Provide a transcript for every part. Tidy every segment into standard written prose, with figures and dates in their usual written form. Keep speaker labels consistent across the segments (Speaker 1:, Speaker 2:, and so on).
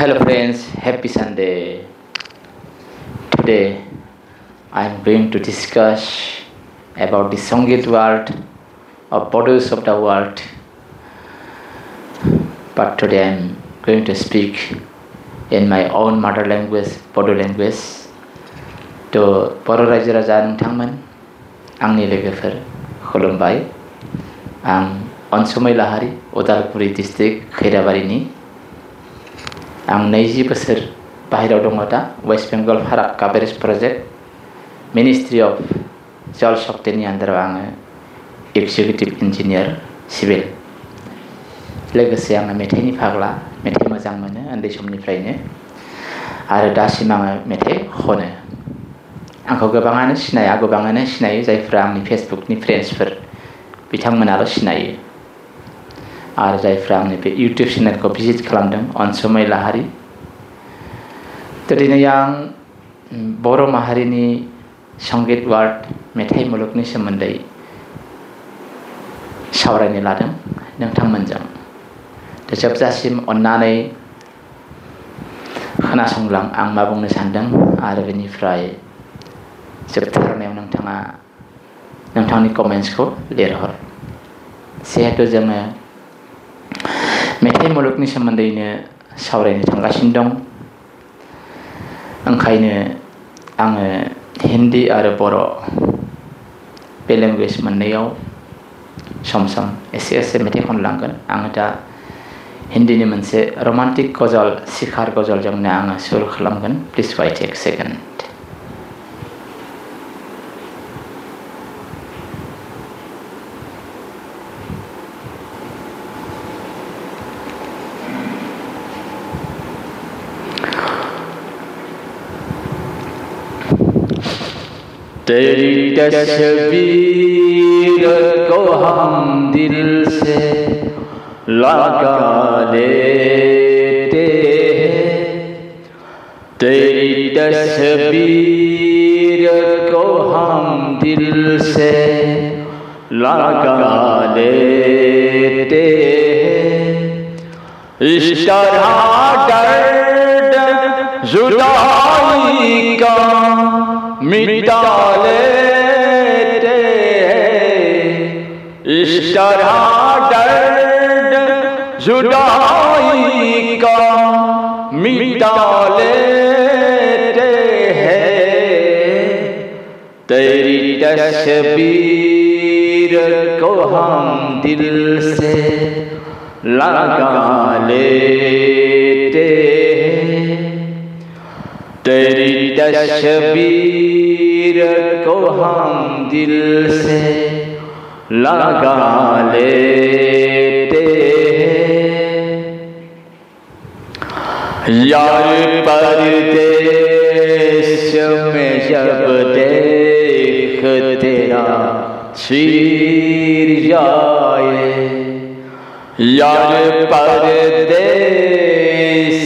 Speaker 1: Hello friends, happy Sunday. Today I am going to discuss about the Sangit world or borders of the world. But today I am going to speak in my own mother language, Bodo language. To Bodo Raja Raja nोंथांमोन, आंनि लोगोफोर, खुलुमबाय. आं अनसुमै Lahary, Udalguri district खैराबारिनि. आं 20 बोसोर बाहेराव दङ दा west Bengal फाराग काभारेज प्रजेक्ट मिनिस्ट्रि अफ जल शक्तिनि आन्दाराव आङो एक्जिकिउटिभ इन्जिनियार सिभिल. लोगोसे आङो मेथाइनि फाग्ला, मेथाइ मोजां मोनो उन्दै समनिफ्रायनो आरो दासिम आङो मेथाइ खनो. आंखौ गोबाङानो सिनाया, गोबाङानो सिनायो जायफ्रा आंनि फेसबुकनि फ्रेन्ड्सफोर बिथांमोनाल' सिनायो. आरो जायफ्रा आंनि बे इउटिउब चेनेलखौ भिजिट खालामदों अनसुमै लाहारी. दिनै आं बर' माहारिनि संगीत वार्ड मेथाइ मुलुगनि सोमोन्दै सावरायनो लादों नोंथांमोनजों. जोबजासिम अननानै खोनासंलां आं मा बुंनो सानदों आरो बेनिफ्राय जोबथारनायाव नोंथाङा नोंथांनि कमेन्ट्सखौ लिरहर. जिहेतु जोङो मेथाइ मुलुगनि सोमोन्दैनो सावरायनो थांगासिनो दं, ओंखायनो आङो हिन्दी आरो बर' बे लेंगुवेज मोननैयाव सम सम एसे मेथाइ खनलांगोन. आङो दा हिन्दीनि मोनसे रमान्टिक गजल शिखार गजलजोंनो आङो सुरु खालामगोन. प्लिज वाइट एक सेकेन्ड. तेरी तस्वीर को हम दिल से लगा लेते हैं, तेरी तस्वीर को हम दिल से लगा लेते हैं. इस तरह दर्द जुदाई का मिटा लेते हैं. इस तरह दर्द जुदाई का मिटा लेते हैं. तेरी तस्वीर को हम दिल से लगा लेते हैं, तेरी तस्वीर को हम दिल से लगा लेते हैं. यार परदेश में जब देख तेरा चीर जाए, यार परदेश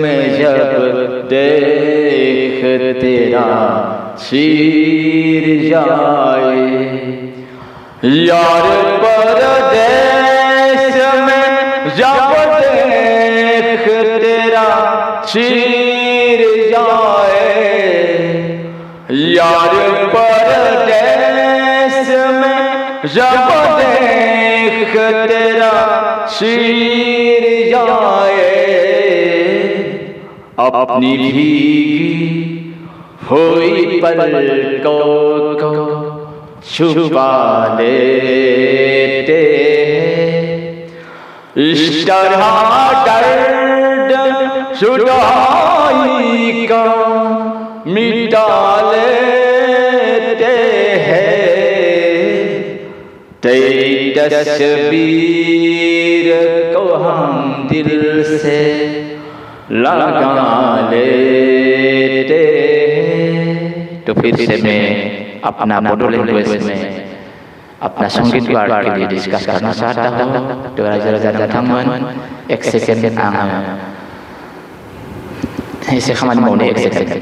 Speaker 1: में जब देख तेरा चीर जाए, यार परदेश में जब देख तेरा चीर जाए, यार परदेश में जब देख तेरा चीर जाए, अपनी भीगी हुई पलकों को छुपा लेते हैं. इस तरह दर्द जुदाई का मिटा लेते हैं. तेरी तस्वीर को हम दिल से लगा लेते हैं. तो फिर से मैं अपना बोडो लैंग्वेज में अपना संगीत वार्ड के लिए डिस्कस करना चाहता हूँ. तो राजा नोंथांमोन एक सेकेन्ड आङो एसे खामानि मावनो एक सेकेन्ड.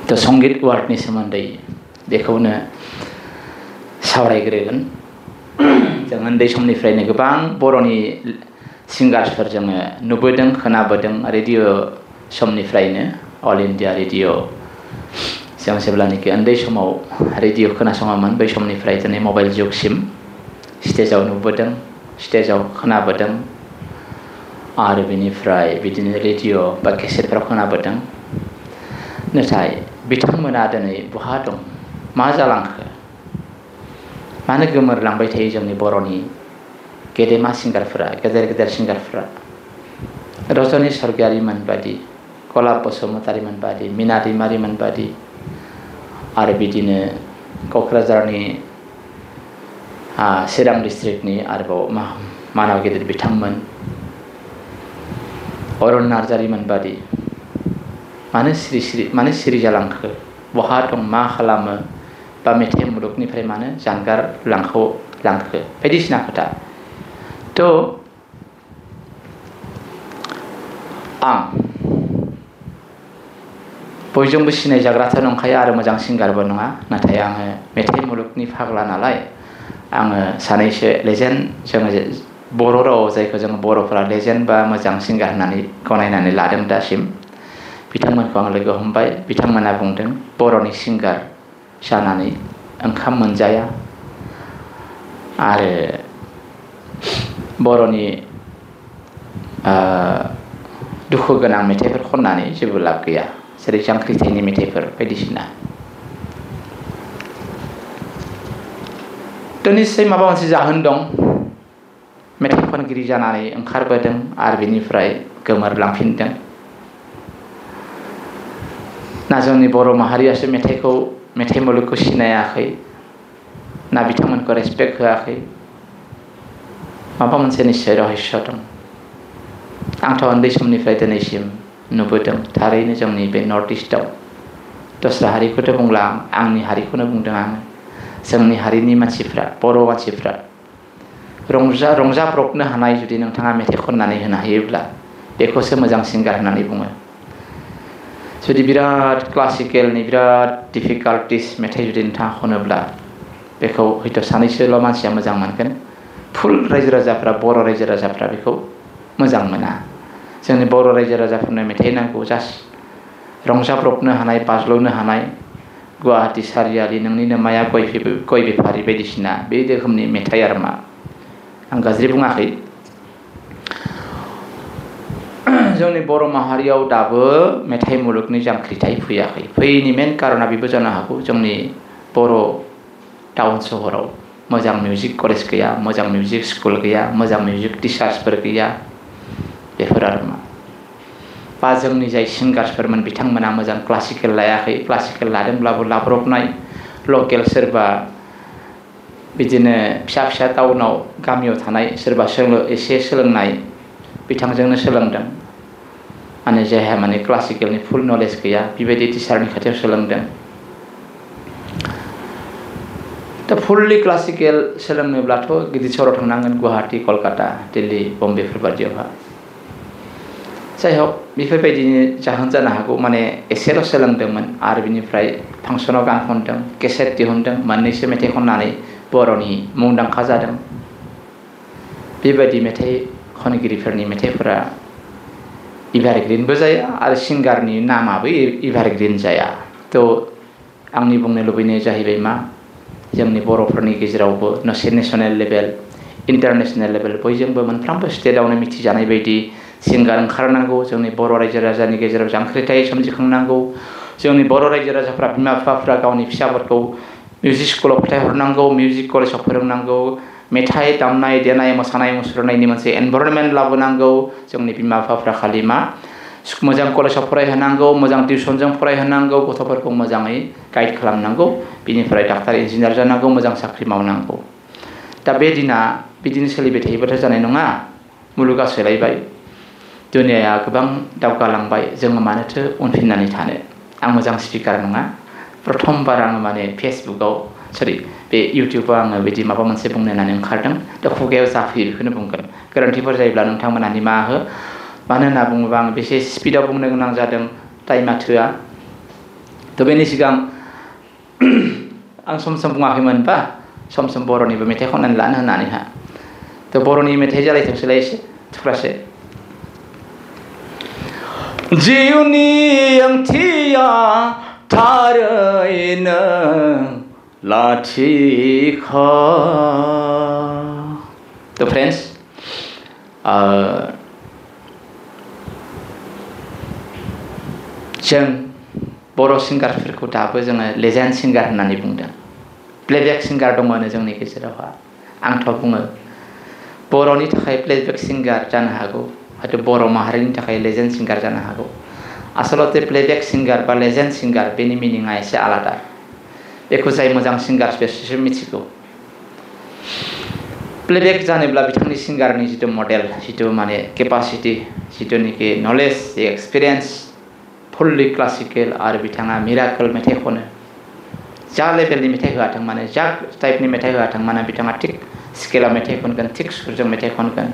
Speaker 1: तो संगीत वार्डनि सोमोन्दै बेखौनो सावरायग्रोगोन। जों उन्दै समनिफ्रायनो गोबां बर'नि सिंगार्सफोर जोङो नुबोदों, खोनाबोदों। रेडिअ समनिफ्रायनो अल इन्डिया रेडिअ जों जेब्लानाखि उन्दै समाव रेडिअ खोनासङोमोन, बै समनिफ्राय दिनै मबाइल जुगसिम स्टेजाव नुबोदों, स्टेजाव खोनाबोदों आरो बेनिफ्राय बिदिनो रेडिअ बा केसेटफ्राव खोनाबोदों। नाथाय बिथांमोना दिनै बहा दं, मा जालांखो, मानो गोमोरलांबाय थायो जोंनि बर'नि गेदेमा सिंगारफोरा, गेदेर गेदेर सिंगारफोरा? रजनी सर्गियारिमोन बादि, कलाप बसुमतारीमोन बादि, मीना दैमारीमोन बादि आरो बिदिनो क'क्राझारनि चिरां डिस्ट्रिक्टनि आरोबाव मानाव गेदेर बिथांमोन अरुण नार्जारीमोन बादि मानो सिरि जालांखो, बहा दं, मा खालामो, बा मेथाइ मुलुगनिफ्राय मानो जानगार लांखो बायदिसिना खोथा। थ' आं बयजोंबो सिनायजाग्राथ' नंखाया आरो मोजां सिंगारबो नङा, नाथाय आङो मेथाइ मुलुगनि फाग्ला नालाय आङो सानैसो लेजेन्ड, जोङो बर' रावाव जायखौ जोङो बर'फोरा लेजेन्ड बा मोजां सिंगार होननानै गनायनानै लादों दासिम, बिथांमोनखौ आं लोगो हमबाय। बिथांमोना बुंदों बर'नि सिंगार जानानै ओंखाम मोनजाया आरो बर'नि दुखु गोनां मेथाइफोर खननानै जेबो लाब गैया, जेरै जांख्रिथायनि मेथाइफोर बायदिसिना। निस्सय माबा मोनसे जाहोन दं। मेथाइ खनगिरि जानानै ओंखारबोदों आरो बेनिफ्राय गोमोरलांफिनदों। ना जोंनि बर' माहारियासो मेथाइ मुलुगखौ सिनायाखै, ना बिथांमोनखौ रेसपेक्ट होआखै, माबा मोनसे निस्सय रहस्य दं। आंथ' उन्दै समनिफ्राय दिनैसिम नुबोदों, थारैनो जोंनि बे नर्थ इस्टआव दस्रा हारिखौथ' बुंला, आंनि हारिखौनो बुंदों आङो। जोंनि हारिनि मानसिफ्रा, बर' मानसिफ्रा रंजाब्रबनो हानाय जुदि नोंथाङा मेथाइ खननानै होनो हायोब्ला बेखौसो मोजां सिंगार होननानै बुङो। जुदि बिराद क्लासिकेलनि बिराद डिफिकाल्टिस मेथाइ जुदि नोंथाङा खनोब्ला बेखौ हयथ' सानैसोल' मानसिया मोजां मोनगोन। फुल रायजो राजाफ्रा, बर' रायजो राजाफ्रा बेखौ मोजां मोना। जोंनि बर' रायजो राजाफोरनो मेथाइ नांगौ जास्ट रंजाब्रबनो हानाय, बाज्ल'नो हानाय, गुवाहाटि सारियालि नोंनिनो माया गय बेफारि बायदिसिना बे रोखोमनि मेथाइ आरो मा। आं गाज्रि बुङाखै। जोंनि बर' माहारियाव दाबो मेथाइ मुलुगनि जांख्रिथाय फैयाखै। फैयैनि मेन कारना बेबो जानो हागौ, जोंनि बर' टाउन सहराव मोजां मिउजिक कलेज गैया, मोजां मिउजिक स्कुल गैया, मोजां मिउजिक टिचार्सफोर गैया, बेफोर आरो मा। बा जोंनि जाय सिंगार्सफोरमोन बिथांमोना मोजां क्लासिकेल लायाखै, क्लासिकेल लादोंब्लाबो लाब्रबनाय लकेल सोरबा बिदिनो फिसा फिसा टाउनाव गामियाव थानाय सोरबा एसे सोलोंनाय बिथांजोंनो सोलोंदों। माने जायहा माने क्लासिकेलनि फुल नलेज गैया बेबायदि टिचारनि खाथियाव सोलोंदों। दा फुललि क्लासिकेल सोलोंनोब्लाथ' गिदिर सहराव थांनांगोन, गुवाहाटि, कलकाता, दिल्ली, बम्बेफोर बायदियावहा। जाय हक बेफोरबायदिनि जाहोन जानो हागौ, माने एसेल' सोलोंदोंमोन आरो बिनिफ्राय फांसनाव गान खनदों, केसेट दिहुनदों, मोननैसो मेथाइ खननानै बर'नि मुंदांखा जादों। बेबायदि मेथाइ खनगिरिफोरनि मेथाइफोरा इभारग्रिनबो जाया आरो सिंगारनि नामाबो इभारग्रिन जाया। थ' आंनि बुंनो लुबैनाया जाहैबाय मा, जोंनि बर'फोरनि गेजेरावबो नेसनेल लेभेल, इन्टारनेसनेल लेभेल बयजोंबो मोनफ्रोमबो स्टेटआवनो मिथिजानाय बायदि सिंगार ओंखारनांगौ। जोंनि बर' रायजो राजानि गेजेराव जांख्रिथाय सोमजिखांनांगौ। जोंनि बर' रायजो राजाफ्रा, बिमा बिफाफ्रा गावनि फिसाफोरखौ मिउजिक स्कुलाव फाथायहरनांगौ, मिउजिक कलेजाव फोरोंनांगौ, मेथाइ दामनाय देनाय, मोसानाय मुसुरनायनि मोनसे एनभाइरनमेन्ट लाबोनांगौ। जोंनि बिमा बिफाफ्रा खालि मा, मोजां कलेजाव फरायहोनांगौ, मोजां टिउसनजों फरायहोनांगौ, गथ'फोरखौ मोजाङै गाइड खालामनांगौ, बिनिफ्राय डाक्टार इन्जिनियार जानांगौ, मोजां साख्रि मावनांगौ। दा बे दिना बिदिनो सोलिबाय थायोबाथ' जानाय नङा। मुलुगा सोलायबाय, दुनियाया गोबां दावगालांबाय, जोङो मानोथो उनफिननानै थानो। आं मोजां स्पिकार नङा, प्रथमबार आङो माने बे इउटिउबाव आङो बिदि माबा मोनसे बुंनो होननानै ओंखारदों। दा खुगायाव जाफैयो बेखौनो बुंगोन। गोरोन्थिफोर जायोब्ला नोंथांमोना निमाहा हो। मानो होनना बुङोबा आं बेसे स्पिडआव बुंनो गोनां जादों, टाइमा थोआ। थ' बेनि सिगां आं सम सम बुङाखैमोनबा सम सम बर'निबो मेथाइ खननानै लानो होननानैहा थ' बर'नि मेथाइ जालायथोंसैलाय एसे थुख्रासे जिउनि ओंथिया थारैनो लाथिख' थ' फ्रेन्ड्स जों बर' सिंगारफोरखौ दाबो जोङो लेजेन्ड सिंगार होननानै बुंदों प्लेबेक सिंगार दङनो जोंनि गेजेरावहा आंथ' बुङो बर'नि थाखाय प्लेबेक सिंगार जानो हागौ हयथ' बर' माहारिनि थाखाय लेजेन्ड सिंगार जानो हागौ आसलते प्लेबेक सिंगार बा लेजेन्ड सिंगार बेनि मिनिङा एसे आलादा बेखौ जाय मोजां सिंगार बिसोरसो मिथिगौ प्लेबेक जानोब्ला बिथांनि सिंगारनि जिथु मडेल जिथु माने केपासिटि जिथुनिखि नलेज एक्सपिरियेन्स फुल्लि क्लासिकेल आरो बिथाङा मिराकल मेथाइ खनो जा लेभेलनि मेथाइ होआथों माने जा टाइपनि मेथाइ होआथों माने बिथाङा थिग स्केलाव मेथाइ खनगोन थिग सुरजों मेथाइ खनगोन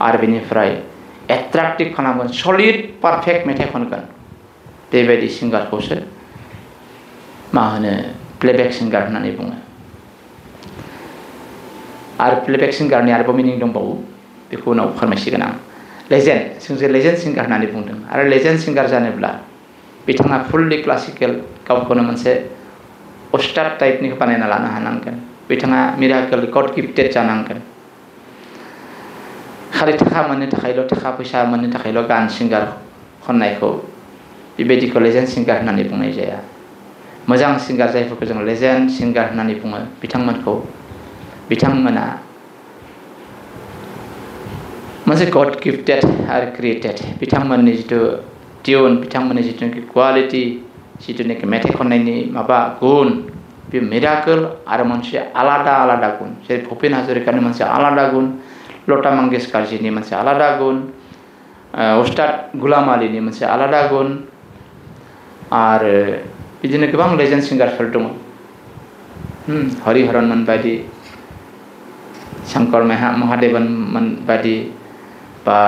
Speaker 1: आरो बेनिफ्राय एट्राक्टिभ खालामगोन सलिड पारफेक्ट मेथाइ खनगोन बेबायदि सिंगारखौसो मा होनो प्लेबेक सिंगार होननानै बुङो आरो प्लेबेक सिंगारनि आरोबाव मिनिं दंबावो बेखौ उनाव फोरमायसिगोन आं लेजेन्ड जों जे लेजेन्ड सिंगार होननानै बुंदों आरो लेजेन्ड सिंगार जानोब्ला बिथाङा फुल्लि क्लासिकेल गावखौनो मोनसे उस्ताद टाइपनि बानायना लानो हानांगोन बिथाङा मिराकल गड गिफ्टेड जानांगोन खालि थाखा मोननो थाखायल' थाखा फैसा मोननो थाखायल' गान सिंगार खननायखौ बेबायदिखौ लेजेन्ड सिंगार होननानै बुंनाय जाया मोजां सिंगार जायफोरखौ जों लेजेन्ड सिंगार होननानै बुङो बिथांमोना मोनसे गड गिफ्टेड आरो क्रिएटेड बिथांमोननि जिथु टिउन बिथांमोननि जिथुनाखि क्वालिटि जिथुनाखि मेथाइ खननायनि माबा गुन बे मिराकल आरो मोनसे आलादा गुन जेरै भुपेन हाजरिकानि मोनसे आलादा गुन लता मंगेशकारजीनि मोनसे आलादा गुन उस्ताद गुलाम आलीनि मोनसे आलादा गुन आरो बिदिनो गोबां लेजेन्ड सिंगारफोर दङ हरिहरनमोन बायदि शंकर महादेवनमोन बायदि बा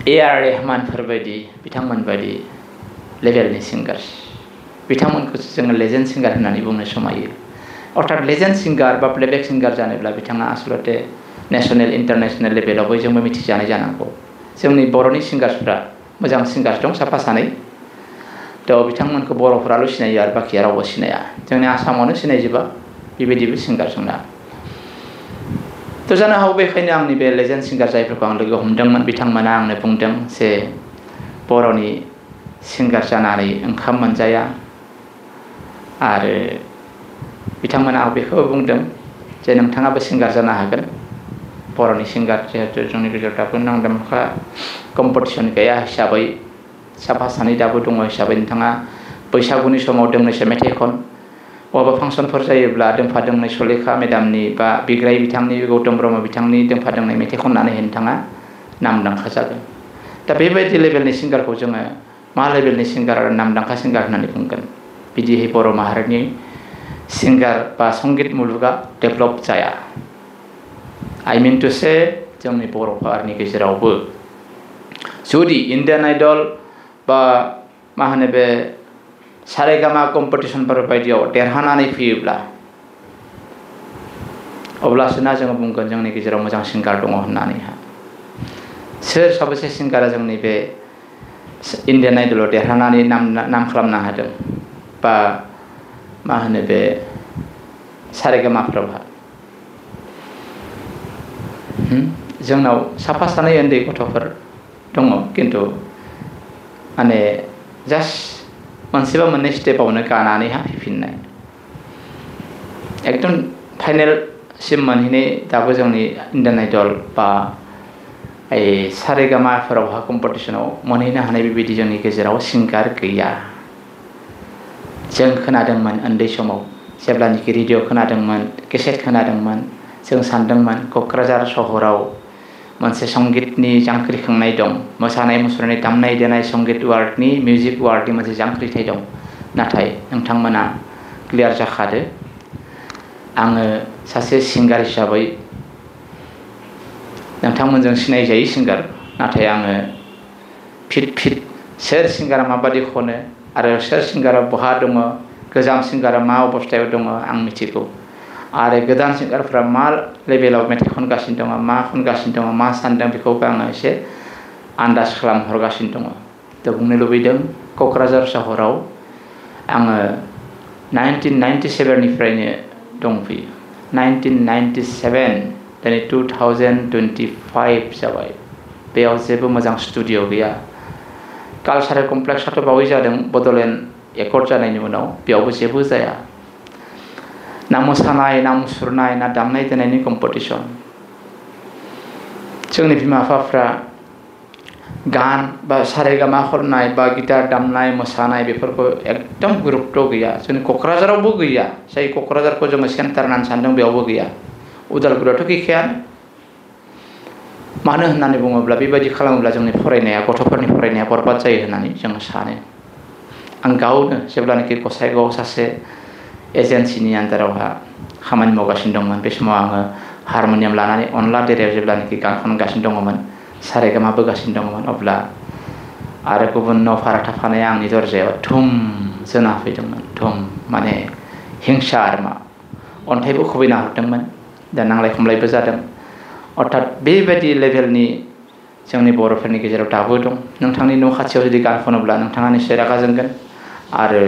Speaker 1: A.R. रहमानफोर बायदि बिथांमोन बायदि लेभेलनि सिंगार्स बिथांमोनखौसो जोङो लेजेन्ड सिंगार होननानै बुंनो समायो अर्थात लेजेन्ड सिंगार बा प्लेबेक सिंगार जानोब्ला बिथाङा आसलते नेसनेल इन्टारनेसनेल लेभेलाव बयजोंबो मिथिजानाय जानांगौ जोंनि बर'नि सिंगार्सफ्रा मोजां सिंगार्स दं साफा सानै थ' बिथांमोनखौ बर'फोराल' सिनायो आरो बाखिया रावबो सिनाया जोंनि आसामावनो सिनायजोबा बेबायदिबो सिंगार जोंना थ' जानो हागौ बेखायनो आंनि बे लेजेन्ड सिंगार जायफोरखौ आं लोगो हमदोंमोन बिथांमोना आंनो बुंदों जे बर'नि सिंगार जानानै ओंखाम मोनजाया आरो बिथांमोना बेखौबो बुंदों जे नोंथाङाबो सिंगार जानो हागोन बर'नि सिंगार जिहेतु जोंनि गेजेराव दाबो नामदांखा कम्पिटिसन गैया हिसाबै साफा सानै दाबो दङ हिसाबै नोंथाङा बैसागुनि समाव दोंनैसो मेथाइ खन बहाबा फांसनफोर जायोब्ला दोंफा दोंनै सुलेखा मेदामनि बा बिग्राय बिथांनि गौतम ब्रह्म बिथांनि दोंफा दोंनै मेथाइ खननानै नोंथाङा नामदांखा जागोन दा बेबायदि लेभेलनि सिंगारखौ जोङो मा लेभेलनि सिंगार आरो नामदांखा सिंगार होननानै बुंगोन बिदिहै बर' माहारिनि सिंगार बा संगित मुलुगा डेभेलप जाया आइ मिन टु से जोंनि बर'फोरनि गेजेरावबो जुदि इण्डियान आइडल बा मा होनो बे सारेगामा कम्पिटिसनफोर बायदियाव देरहानानै फैयोब्ला अब्लासोना जोङो बुंगोन जोंनि गेजेराव मोजां सिंगार दङ होननानैहा सोर साबेसे सिंगारा जोंनि बे इण्डियान आइडलाव देरहानानै नाम खालामनो हादों बा मा होनो बे सारेगामाफोरावहा जोंनाव साफा सानै उन्दै गथ'फोर दङ खिन्थु माने जास्ट मोनसेबा मोननै स्टेपावनो गानानैहा फैफिननाय एकदम फाइनेलसिम मोनहैनाय दाबो जोंनि इण्डियान आइडल बा सारेगामाफोरावहा कम्पिटिसनाव मोनहैनो हानाय बेबायदि जोंनि गेजेराव सिंगार गैया जों खोनादोंमोन उन्दै समाव जेब्लानोखि रेडिअ खोनादोंमोन केसेट खोनादोंमोन जों सानदोंमोन क'क्राझार सहराव मोनसे संगितनि जांख्रिखांनाय दं मोसानाय मुसुरनाय दामनाय देनाय संगित वार्डनि मिउजिक वार्डनि मोनसे जांख्रिथाय दं नाथाय नोंथांमोना क्लियार जाखादो आङो सासे सिंगार हिसाबै नोंथांमोनजों सिनायजायै सिंगार नाथाय आङो फिट सोर सिंगारा माबादि खनो आरो सोर सिंगारा बहा दङ गोजाम सिंगारा मा अबस्थायाव दङ आं मिथिगौ आरो गोदान सिंगारफ्रा मा लेभेलाव मेथाइ खनगासिनो दङ मा खनगासिनो दङ मा सानदों बेखौबो आङो एसे आन्दाज खालामहरगासिनो दङ थ' बुंनो लुबैदों क'क्राझार सहराव आङो 1997 निफ्रायनो दंफैयो 1997 दिनै 2025 जाबाय बेयाव जेबो मोजां स्टुडिअ गैया कालचारेल कमप्लेक्सआथ' बावै जादों बड'लेण्ड एकर्ड जानायनि उनाव बेयावबो जेबो जाया ना मोसानाय ना मुसुरनाय ना दामनाय देनायनि कम्पिटिसन जोंनि बिमा बिफाफ्रा गान बा सारेगामा खननाय बा गिटार दामनाय मोसानाय बेफोरखौ एकदम गुरुत्व गैया जोंनि क'क्राझारावबो गैया जाय क'क्राझारखौ जोङो सेन्टार होननानै सानदों बेयावबो गैया उदालगुरियावथ' गैखायानो मानो होननानै बुङोब्ला बेबायदि खालामोब्ला जोंनि फरायनाया गथ'फोरनि फरायनाया बरबाद जायो होननानै जों सानो आं गावनो जेब्लानाखि गसाइगावआव सासे एजेन्सिनि आन्दारावहा खामानि मावगासिनो दंमोन बे समाव आङो हारमनियाम लानानै अनला देरायाव जेब्लानाखि गान खनगासिनो दङमोन सारेगामा बोगासिनो दङमोन अब्ला आरो गुबुन न' भारा थाफानाया आंनि दरजायाव धुम जोना फैदोंमोन धुम माने हिंसा आरो मा अन्थाइबो खुबैना हरदोंमोन दा नांलाय खमलायबो जादों अर्थात बेबायदि लेभेलनि जोंनि बर'फोरनि गेजेराव दाबो दं नोंथांनि न' खाथियाव जुदि गान खनोब्ला नोंथाङा निश्चय रागा जोंगोन आरो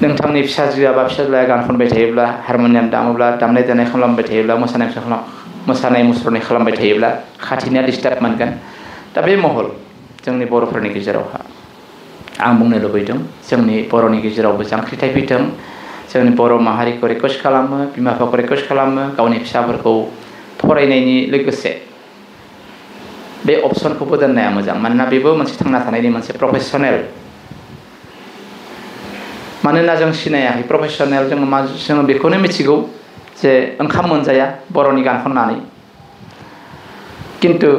Speaker 1: नोंथांनि फिसाजोआ बा फिसाज्लाया गान खनबाय थायोब्ला हारमनियाम दामोब्ला दामनाय देनाय खालामबाय थायोब्ला मोसानाय मुसुरनाय खालामबाय थायोब्ला खाथिनिया डिस्टार्ब मोनगोन दा बे महल जोंनि बर'फोरनि गेजेरावहा आं बुंनो लुबैदों जोंनि बर'नि गेजेरावबो जांख्रिथाय फैथों जोंनि बर' माहारिखौ रिकुवेस्ट खालामो बिमा बिफाखौ रिकुवेस्ट खालामो गावनि फिसाफोरखौ फरायनायनि लोगोसे बे अपसनखौबो दोननाया मोजां मानोना बेबो मोनसे थांना थानायनि मोनसे प्रफेसनेल मानोना जों सिनायाखै प्रफेसनेल जोङो बेखौनो मिथिगौ जे ओंखाम मोनजाया बर'नि गान खननानै किन्तु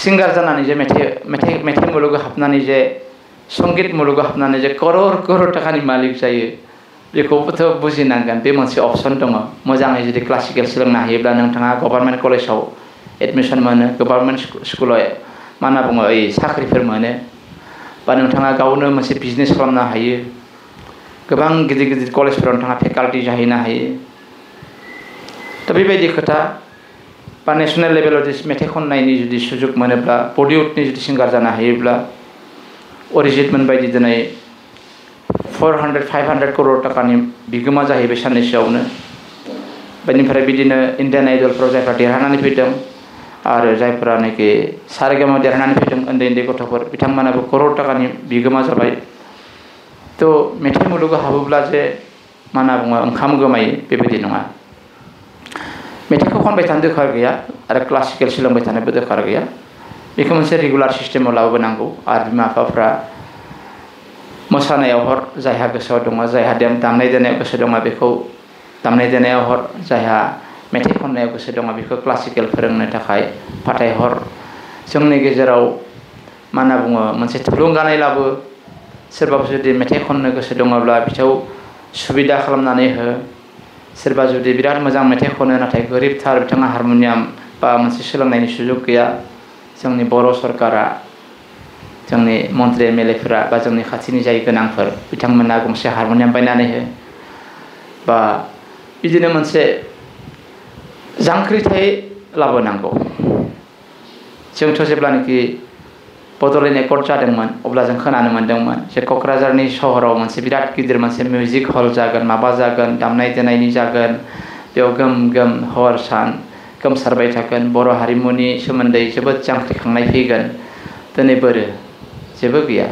Speaker 1: सिंगार जानानै जे मेथाइ मुलुगाव हाबनानै जे संगित मुलुगाव हाबनानै जे करोर थाखानि मालिक जायो बेखौबोथ' बुजिनांगोन बे मोनसे अपसन दङ मोजाङै जुदि क्लासिकेल सोलोंनो हायोब्ला नोंथाङा गभर्नमेन्ट कलेजाव एडमिसन मोनो गभर्नमेन्ट स्कुलाव मा होनना बुङो साख्रिफोर मोनो बा नोंथाङा गावनो मोनसे बिजनेस खालामनो हायो गोबां गिदिर गिदिर कलेजफोराव नोंथाङा फेकाल्टि जाहैनो हायो दा बेबायदि खोथा बा नेसनेल लेभेलाव मेथाइ खननायनि जुदि सुजुग मोनोब्ला बलिउडनि जुदि सिंगार जानो हायोब्ला अरिजितमोन बायदि दिनै 400-500 करोड़ टाकानि बिगोमा जाहैबाय साननैसोआवनो बेनिफ्राय बिदिनो इण्डियान आइडलफ्राव जायफ्रा देरहानानै फैदों आरो जायफोरानोखि सारेगामाव देरहानानै फैदों उन्दै उन्दै गथ'फोर बिथांमोनाबो करोड़ टाकानि बिगोमा जाबाय थ' मेथाइ मुलुगाव हाबोब्ला जे मा होनना बुङो ओंखाम गोमायो बेबायदि नङा मेथाइखौ खनबाय थानो दरखार गैया आरो क्लासिकेल सोलोंबाय थानोबो दरखार गैया बेखौ मोनसे रेगुलार सिस्टेमाव लाबोनांगौ आरो बिमा बिफाफ्रा मोसानायाव हर जायहा गोसोआव दङ जायहा दामनाय देनायाव गोसो दङ बेखौ दामनाय देनायाव हर जायहा मेथाइ खननायाव गोसो दङ बेखौ क्लासिकेल फोरोंनो थाखाय फाथायहर जोंनि गेजेराव मा होनना बुङो मोनसे थुलुंगानाय लाबो सोरबाफोर जुदि मेथाइ खननो गोसो दङब्ला बिखौ सुबिदा खालामनानै हो सोरबा जुदि बिराद मोजां मेथाइ खनो नाथाय गोरिबथार बिथाङा हारमनियाम बा मोनसे सोलोंनायनि सुजुग गैया जोंनि बर' सरकारा जोंनि मन्त्रि एमएलएफोरा बा जोंनि खाथिनि जाय गोनांफोर बिथांमोना गंसे हारमनियाम बायनानै हो बा बिदिनो मोनसे जांख्रिथाय लाबोनांगौ जोंथ' जेब्लानाखि बड'लेण्ड एकर्ड जादोंमोन अब्ला जों खोनानो मोन्दोंमोन जे क'क्राझारनि सहराव मोनसे बिराद गिदिर मोनसे मिउजिक हल जागोन माबा जागोन दामनाय देनायनि जागोन बेयाव गोम गोम हर सान गोमसारबाय थागोन बर' हारिमुनि सोमोन्दै जोबोद जांख्रिखांनाय फैगोन दिनै बोरो जेबो गैया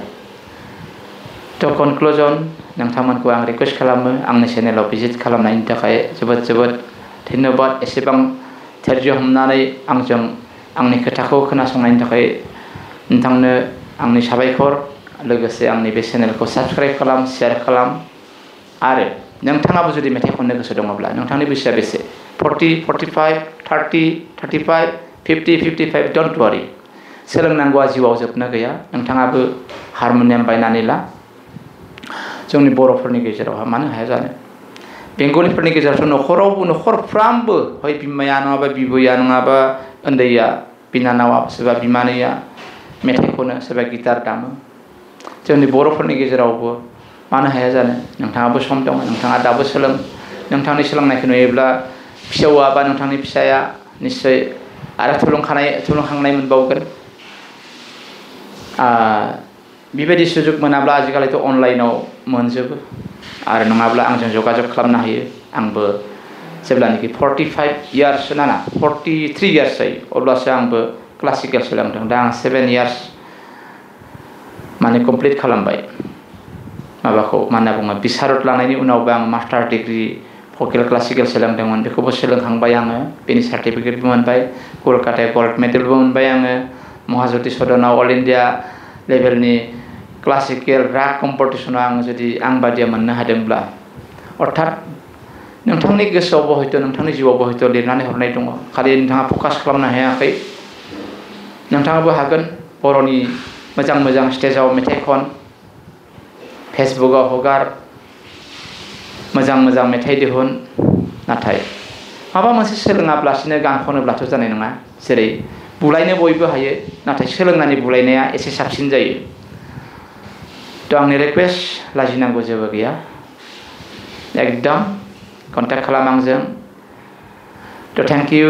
Speaker 1: थ' कनक्लुजन नोंथांमोनखौ आं रिकुवेस्ट खालामो आंनि चेनेलाव भिजिट खालामनायनि थाखाय जोबोद धन्यबाद एसेबां धैर्य हमनानै आंजों आंनि खोथाखौ खोनासंनायनि थाखाय नोंथांनो आंनि साबायखर लोगोसे आंनि बे चेनेलखौ साबस्क्राइब खालाम शेयार खालाम आरो नोंथाङाबो जुदि मेथाइ खननो गोसो दङब्ला नोंथांनि बैसोआ बेसे 40, 45, 30, 35, 50, 55 डोन्ट वरी सोलोंनांगौआ जिउआव जोबनो गैया नोंथाङाबो हारमनियाम बायनानै ला जोंनि बर'फोरनि गेजेरावहा मानो हाया जानो बेंगलिफोरनि गेजेरावथ' न'खरफ्रामबो हय बिमाया नङाबा बिबैया नङाबा उन्दैया बिनानावा सोरबा बिमानैया मेथाइ खनो सोरबा गिटार दामो जोंनि बर'फोरनि गेजेरावबो मानो हाया जानो नोंथाङाबो सम दङ नोंथाङा दाबो सोलों नोंथांनि सोलोंनायखौ नुयोब्ला फिसौआ बा नोंथांनि फिसाया निश्चय आरो थुलुंखांनाय मोनबावगोन बेबायदि सुजुग मोनाब्ला आजिखालिथ' अनलाइनाव मोनजोबो आरो नङाब्ला आंजों जगाजग खालामनो हायो आंबो जेब्लानोखि 45 इयार्स ना 43 इयार्स जायो अब्लासो आंबो क्लासिकेल सोलोंदों दा आं 7 इयार्स माने कमप्लिट खालामबाय माबाखौ मा होनना बुङो बिसारत लानायनि उनावबो आं मास्टार डिग्री भकेल क्लासिकेल सोलोंदोंमोन बेखौबो सोलोंखांबाय आङो बेनि सार्टिफिकेटबो मोनबाय कलकातायाव गल्ड मेडेलबो मोनबाय आङो महाज्योति सदनाव अल इन्डिया लेभेलनि क्लासिकेल राग कम्पिटिसनाव आं जुदि आं बादिया मोननो हादोंब्ला अर्थात नोंथांनि गोसोआवबो हयथ' नोंथांनि जिउआवबो हयथ' लिरनानै हरनाय दङ खालि नोंथाङा फकास खालामनो हायाखै नोंथाङाबो हागोन बर'नि मोजां मोजां स्टेजाव मेथाइ खन फेसबुकआव हगार मोजां मोजां मेथाइ दिहुन नाथाय माबा मोनसे सोलोङाब्लासिनो गान खनोब्लाथ' जानाय नङा जेरै बुलायनो बयबो हायो नाथाय सोलोंनानै बुलायनाया एसे साबसिन जायो थ' आंनि रिक्वेस्ट लाजिनांगौ जेबो गैया एकदम कन्टेक्ट खालाम आंजों थ' थेंक इउ